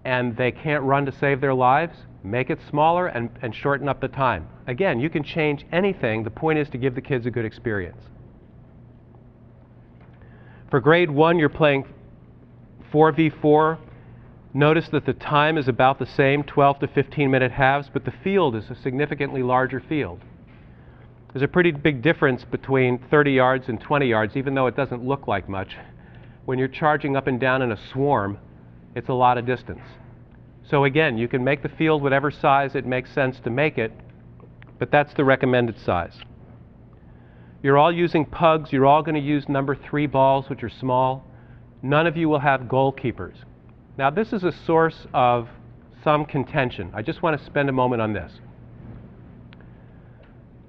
and they can't run to save their lives, make it smaller and shorten up the time. Again, you can change anything. The point is to give the kids a good experience. For grade 1, you're playing 4v4. Notice that the time is about the same, 12 to 15 minute halves, but the field is a significantly larger field. There's a pretty big difference between 30 yards and 20 yards, even though it doesn't look like much. When you're charging up and down in a swarm, it's a lot of distance. So again, you can make the field whatever size it makes sense to make it, but that's the recommended size. You're all using pugs. You're all going to use number 3 balls, which are small. None of you will have goalkeepers. Now, this is a source of some contention. I just want to spend a moment on this.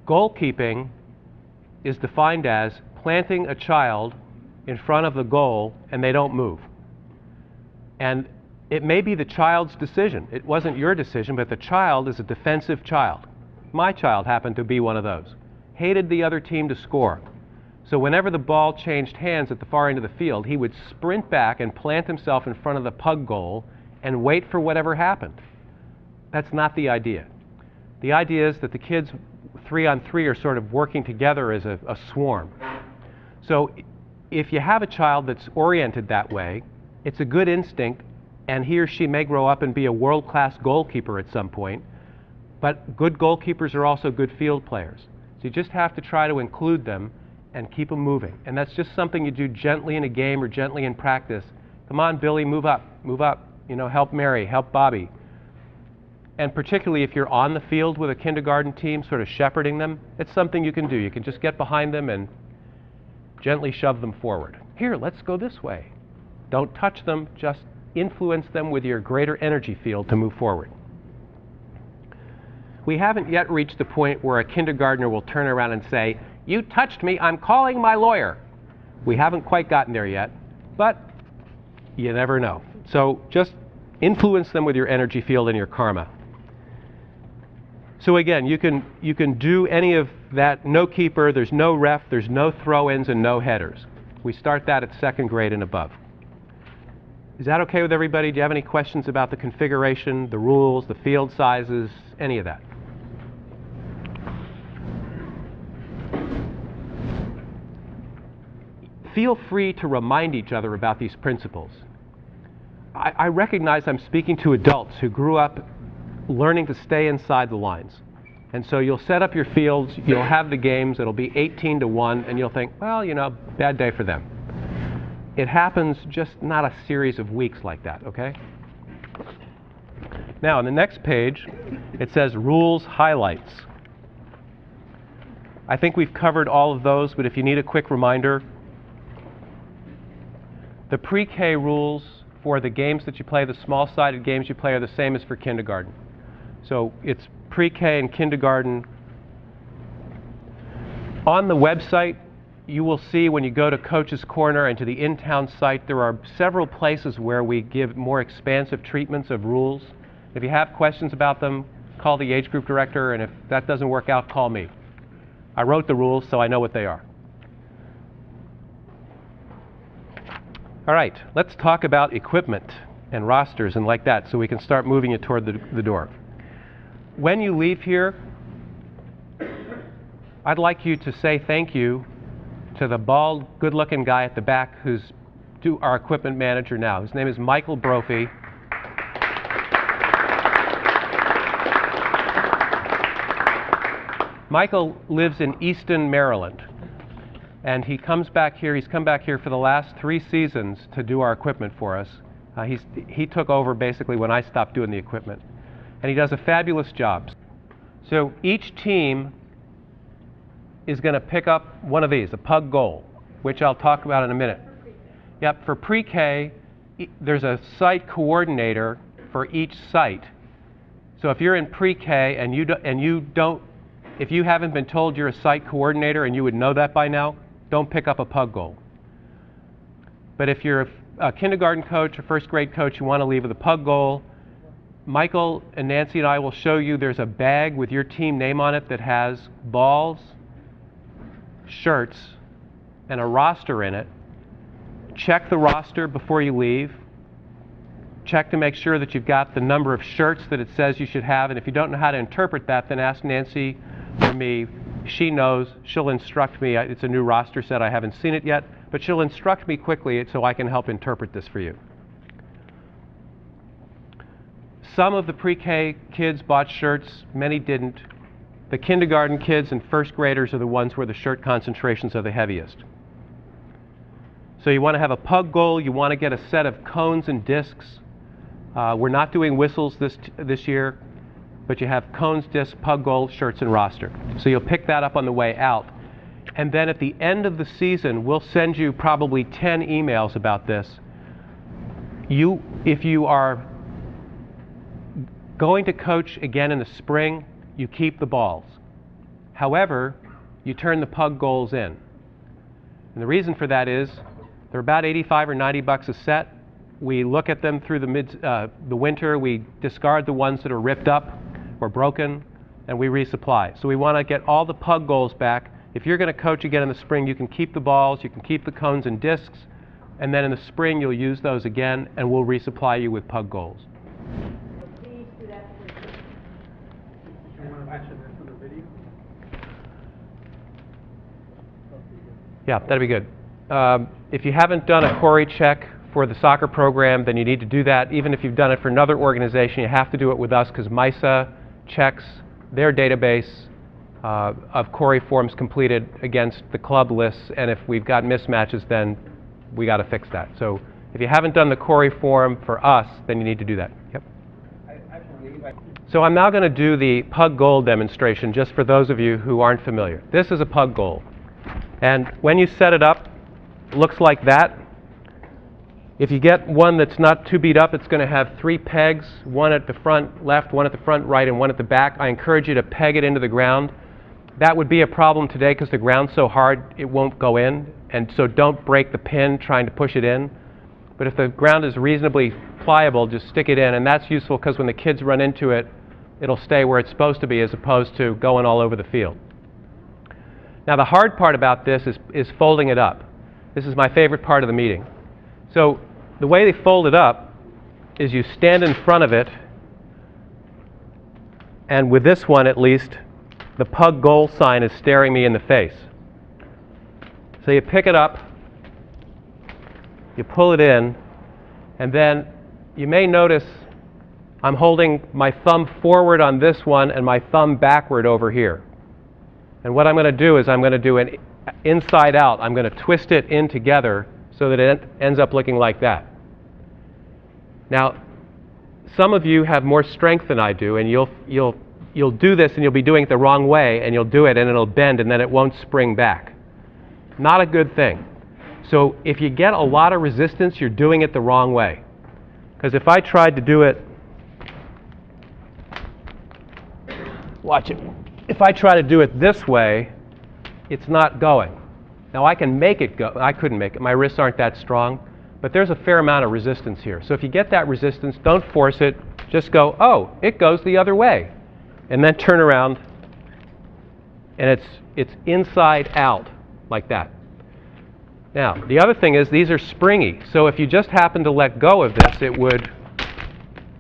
Goalkeeping is defined as planting a child in front of the goal and they don't move. And it may be the child's decision. It wasn't your decision, but the child is a defensive child. My child happened to be one of those. Hated the other team to score. So whenever the ball changed hands at the far end of the field, he would sprint back and plant himself in front of the pug goal and wait for whatever happened. That's not the idea. The idea is that the kids 3-on-3 are sort of working together as a swarm. So if you have a child that's oriented that way, it's a good instinct, and he or she may grow up and be a world-class goalkeeper at some point, but good goalkeepers are also good field players. So you just have to try to include them and keep them moving. And that's just something you do gently in a game or gently in practice. Come on, Billy, move up, help Mary, help Bobby. And particularly if you're on the field with a kindergarten team, sort of shepherding them, it's something you can do. You can just get behind them and gently shove them forward. Here, let's go this way. Don't touch them, just influence them with your greater energy field to move forward. We haven't yet reached the point where a kindergartner will turn around and say, "You touched me, I'm calling my lawyer." We haven't quite gotten there yet, but you never know. So just influence them with your energy field and your karma. So again, you can do any of that. No keeper, there's no ref, there's no throw-ins and no headers. We start that at 2nd grade and above. Is that okay with everybody? Do you have any questions about the configuration, the rules, the field sizes, any of that? Feel free to remind each other about these principles. I recognize I'm speaking to adults who grew up learning to stay inside the lines. And so you'll set up your fields, you'll have the games, it'll be 18-1, and you'll think, well, bad day for them. It happens, just not a series of weeks like that, okay? Now, on the next page, it says Rules Highlights. I think we've covered all of those, but if you need a quick reminder, the pre-K rules for the games that you play, the small-sided games you play, are the same as for kindergarten. So it's pre-K and kindergarten. On the website, you will see when you go to Coach's Corner and to the in-town site, there are several places where we give more expansive treatments of rules. If you have questions about them, call the age group director, and if that doesn't work out, call me. I wrote the rules, so I know what they are. All right, let's talk about equipment and rosters and like that so we can start moving it toward the door. When you leave here, I'd like you to say thank you to the bald, good-looking guy at the back who's our equipment manager now. His name is Michael Brophy. Michael lives in Easton, Maryland. And he comes back here, he's come back here for the last 3 seasons to do our equipment for us. He took over basically when I stopped doing the equipment. And he does a fabulous job. So each team is going to pick up one of these, a Hud Goal, which I'll talk about in a minute. Yep, for pre-K, there's a site coordinator for each site. So if you're in pre-K and if you haven't been told you're a site coordinator and you would know that by now, don't pick up a Hud Goal. But if you're a kindergarten coach or first grade coach, you want to leave with a Hud Goal, Michael and Nancy and I will show you there's a bag with your team name on it that has balls, shirts, and a roster in it. Check the roster before you leave. Check to make sure that you've got the number of shirts that it says you should have, and if you don't know how to interpret that, then ask Nancy or me. She knows. She'll instruct me. It's a new roster set. I haven't seen it yet, but she'll instruct me quickly so I can help interpret this for you. Some of the pre-K kids bought shirts, many didn't. The kindergarten kids and first graders are the ones where the shirt concentrations are the heaviest. So you want to have a Hud Goal, you want to get a set of cones and discs. We're not doing whistles this year, but you have cones, discs, Hud Goal, shirts, and roster. So you'll pick that up on the way out. And then at the end of the season, we'll send you probably 10 emails about this. If you are going to coach again in the spring, you keep the balls. However, you turn the Hud Goals in. And the reason for that is they're about 85 or 90 bucks a set. We look at them through the winter. We discard the ones that are ripped up or broken, and we resupply. So we want to get all the Hud Goals back. If you're going to coach again in the spring, you can keep the balls, you can keep the cones and discs, and then in the spring you'll use those again, and we'll resupply you with Hud Goals. Yeah, that'd be good. If you haven't done a Corey check for the soccer program, then you need to do that. Even if you've done it for another organization, you have to do it with us because MISA checks their database of Corey forms completed against the club lists, and if we've got mismatches, then we got to fix that. So if you haven't done the Corey form for us, then you need to do that. Yep. So I'm now going to do the Hud Goal demonstration just for those of you who aren't familiar. This is a Hud Goal. And when you set it up, it looks like that. If you get one that's not too beat up, it's going to have 3 pegs, one at the front left, one at the front right, and one at the back. I encourage you to peg it into the ground. That would be a problem today because the ground's so hard it won't go in, and so don't break the pin trying to push it in. But if the ground is reasonably pliable, just stick it in, and that's useful because when the kids run into it, it'll stay where it's supposed to be as opposed to going all over the field. Now the hard part about this is folding it up. This is my favorite part of the meeting. So the way they fold it up is you stand in front of it, and with this one at least, the Hud Goal sign is staring me in the face. So you pick it up, you pull it in, and then you may notice I'm holding my thumb forward on this one and my thumb backward over here. And what I'm going to do is I'm going to do an inside out. I'm going to twist it in together so that it ends up looking like that. Now, some of you have more strength than I do, and you'll do this and you'll be doing it the wrong way, and you'll do it and it'll bend and then it won't spring back. Not a good thing. So if you get a lot of resistance, you're doing it the wrong way. Because if I tried to do it, watch it. If I try to do it this way, it's not going. Now I can make it go. I couldn't make it. My wrists aren't that strong. But there's a fair amount of resistance here. So if you get that resistance, don't force it. Just go, oh, it goes the other way. And then turn around, and it's inside out, like that. Now, the other thing is these are springy, so if you just happen to let go of this, it would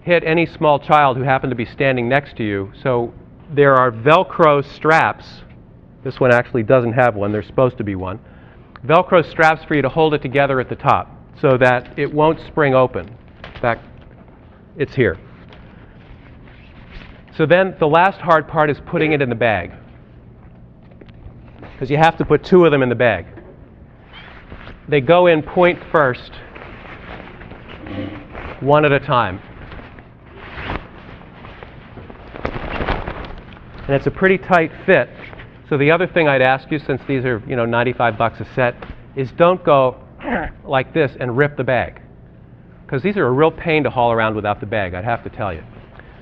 hit any small child who happened to be standing next to you. So there are Velcro straps. This one actually doesn't have one. There's supposed to be one. Velcro straps for you to hold it together at the top so that it won't spring open. In fact, it's here. So then the last hard part is putting it in the bag, because you have to put 2 of them in the bag. They go in point first, one at a time. And it's a pretty tight fit. So the other thing I'd ask you, since these are, you know, 95 bucks a set, is don't go like this and rip the bag, because these are a real pain to haul around without the bag, I'd have to tell you.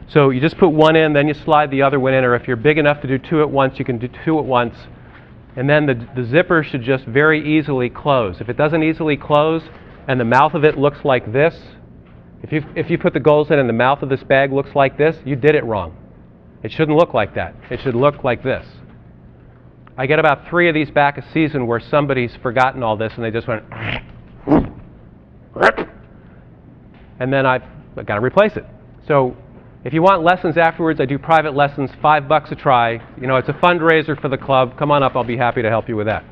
So you just put one in, then you slide the other one in, or if you're big enough to do 2 at once, you can do 2 at once. And then the zipper should just very easily close. If it doesn't easily close and the mouth of it looks like this, if you put the goals in and the mouth of this bag looks like this, you did it wrong. It shouldn't look like that. It should look like this. I get about 3 of these back a season where somebody's forgotten all this and they just went, and then I've got to replace it. So if you want lessons afterwards, I do private lessons, $5 a try. You know, it's a fundraiser for the club. Come on up, I'll be happy to help you with that.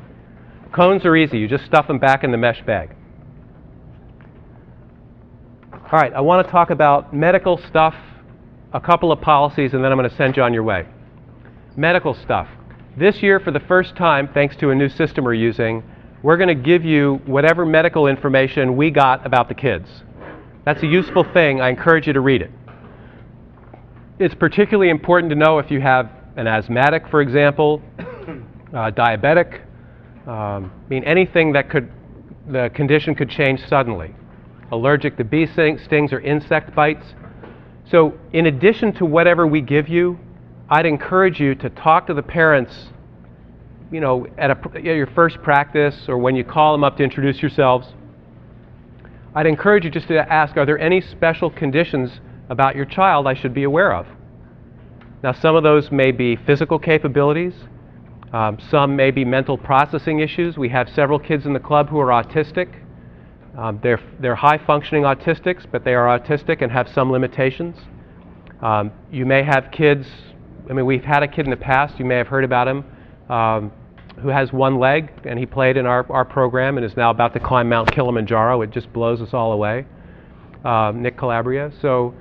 Cones are easy. You just stuff them back in the mesh bag. All right, I want to talk about medical stuff, a couple of policies, and then I'm going to send you on your way. Medical stuff. This year, for the first time, thanks to a new system we're using, we're going to give you whatever medical information we got about the kids. That's a useful thing. I encourage you to read it. It's particularly important to know if you have an asthmatic, for example, diabetic, anything that the condition could change suddenly. Allergic to bee stings or insect bites. So in addition to whatever we give you, I'd encourage you to talk to the parents, you know, at your first practice or when you call them up to introduce yourselves. I'd encourage you just to ask, are there any special conditions about your child I should be aware of? Now, some of those may be physical capabilities. Some may be mental processing issues. We have several kids in the club who are autistic. They're high-functioning autistics, but they are autistic and have some limitations. You may have kids, we've had a kid in the past, you may have heard about him, who has one leg, and he played in our program and is now about to climb Mount Kilimanjaro. It just blows us all away. Nick Calabria. So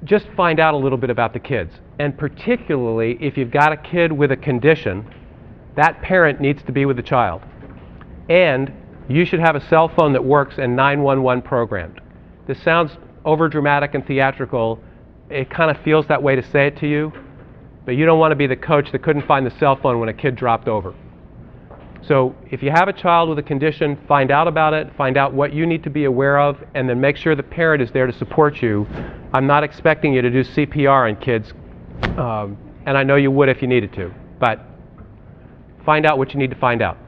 just find out a little bit about the kids. And particularly, if you've got a kid with a condition, that parent needs to be with the child. And you should have a cell phone that works and 911 programmed. This sounds overdramatic and theatrical. It kind of feels that way to say it to you, but you don't want to be the coach that couldn't find the cell phone when a kid dropped over. So if you have a child with a condition, find out about it, find out what you need to be aware of, and then make sure the parent is there to support you. I'm not expecting you to do CPR on kids, and I know you would if you needed to, but find out what you need to find out.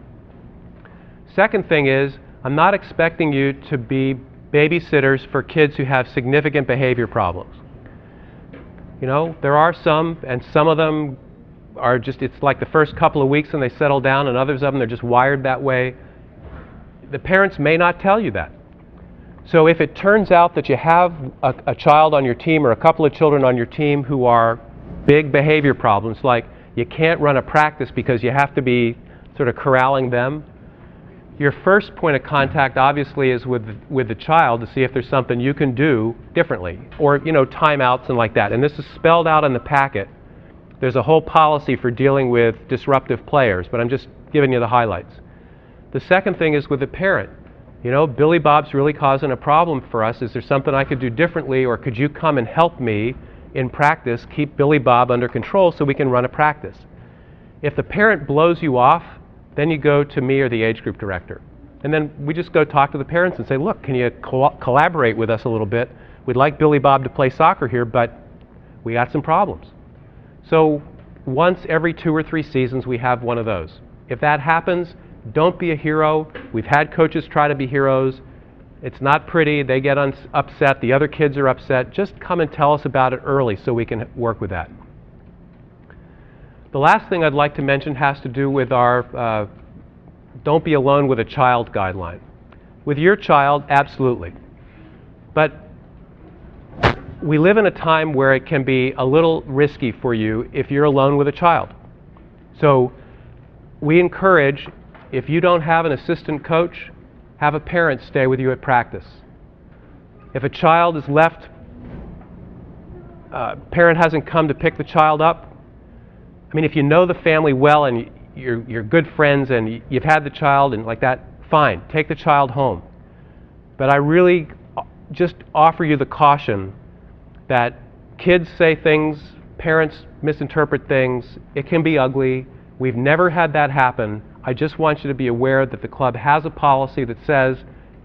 Second thing is, I'm not expecting you to be babysitters for kids who have significant behavior problems. You know, there are some, and some of them are just, it's like the first couple of weeks and they settle down, and others of them, they're just wired that way. The parents may not tell you that. So if it turns out that you have a child on your team or a couple of children on your team who are big behavior problems, like you can't run a practice because you have to be sort of corralling them, your first point of contact obviously is with the child to see if there's something you can do differently, or, you know, timeouts and like that. And this is spelled out in the packet. There's a whole policy for dealing with disruptive players, but I'm just giving you the highlights. The second thing is with the parent. You know, Billy Bob's really causing a problem for us. Is there something I could do differently, or could you come and help me in practice keep Billy Bob under control so we can run a practice? If the parent blows you off, then you go to me or the age group director. And then we just go talk to the parents and say, look, can you collaborate with us a little bit? We'd like Billy Bob to play soccer here, but we got some problems. So once every 2 or 3 seasons, we have one of those. If that happens, don't be a hero. We've had coaches try to be heroes. It's not pretty. They get upset. The other kids are upset. Just come and tell us about it early so we can work with that. The last thing I'd like to mention has to do with our don't be alone with a child guideline. With your child, absolutely. But we live in a time where it can be a little risky for you if you're alone with a child. So we encourage, if you don't have an assistant coach, have a parent stay with you at practice. If a child is left, parent hasn't come to pick the child up, I mean, if you know the family well and you're good friends and you've had the child and like that, fine, take the child home. But I really just offer you the caution that kids say things, parents misinterpret things, it can be ugly. We've never had that happen. I just want you to be aware that the club has a policy that says,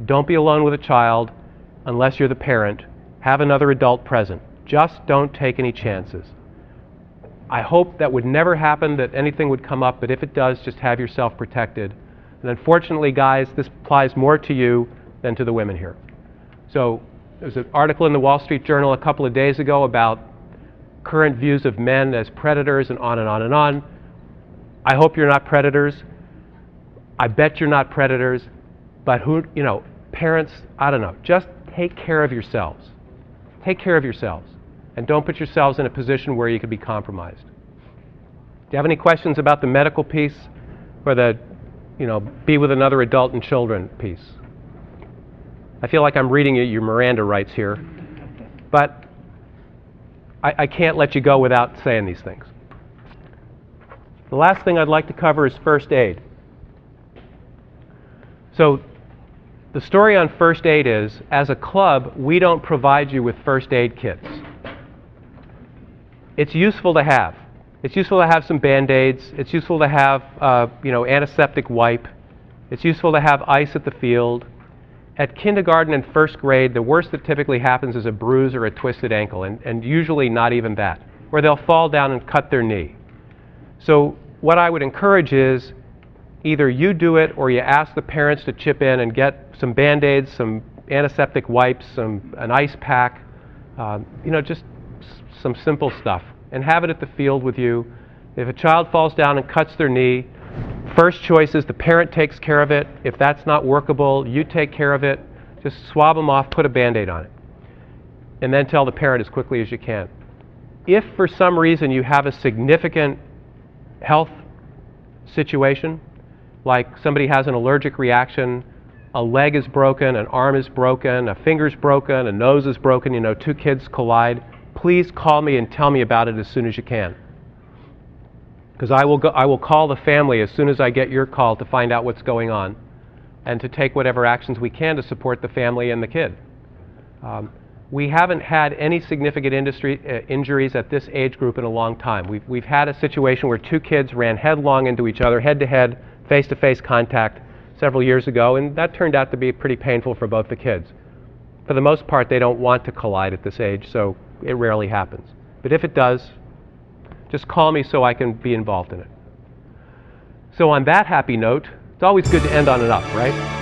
don't be alone with a child unless you're the parent. Have another adult present. Just don't take any chances. I hope that would never happen, that anything would come up, but if it does, just have yourself protected. And unfortunately, guys, this applies more to you than to the women here. So there's an article in the Wall Street Journal a couple of days ago about current views of men as predators and on and on and on. I hope you're not predators. I bet you're not predators. But who, parents, I don't know, just take care of yourselves. Take care of yourselves. And don't put yourselves in a position where you could be compromised. Do you have any questions about the medical piece or the, be with another adult and children piece? I feel like I'm reading you your Miranda rights here, but I can't let you go without saying these things. The last thing I'd like to cover is first aid. So the story on first aid is, as a club, we don't provide you with first aid kits. It's useful to have. It's useful to have some Band-Aids. It's useful to have, antiseptic wipe. It's useful to have ice at the field. At kindergarten and first grade, the worst that typically happens is a bruise or a twisted ankle, and usually not even that, where they'll fall down and cut their knee. So what I would encourage is either you do it or you ask the parents to chip in and get some Band-Aids, some antiseptic wipes, an ice pack, just some simple stuff, and have it at the field with you. If a child falls down and cuts their knee, first choice is the parent takes care of it. If that's not workable, you take care of it. Just swab them off, put a Band-Aid on it, and then tell the parent as quickly as you can. If for some reason you have a significant health situation, like somebody has an allergic reaction, a leg is broken, an arm is broken, a finger's broken, a nose is broken, two kids collide, please call me and tell me about it as soon as you can. Because I will call the family as soon as I get your call to find out what's going on and to take whatever actions we can to support the family and the kid. We haven't had any significant injuries at this age group in a long time. We've had a situation where two kids ran headlong into each other, head-to-head, face-to-face contact several years ago, and that turned out to be pretty painful for both the kids. For the most part, they don't want to collide at this age, so it rarely happens. But if it does, just call me so I can be involved in it. So on that happy note, it's always good to end on an up, right?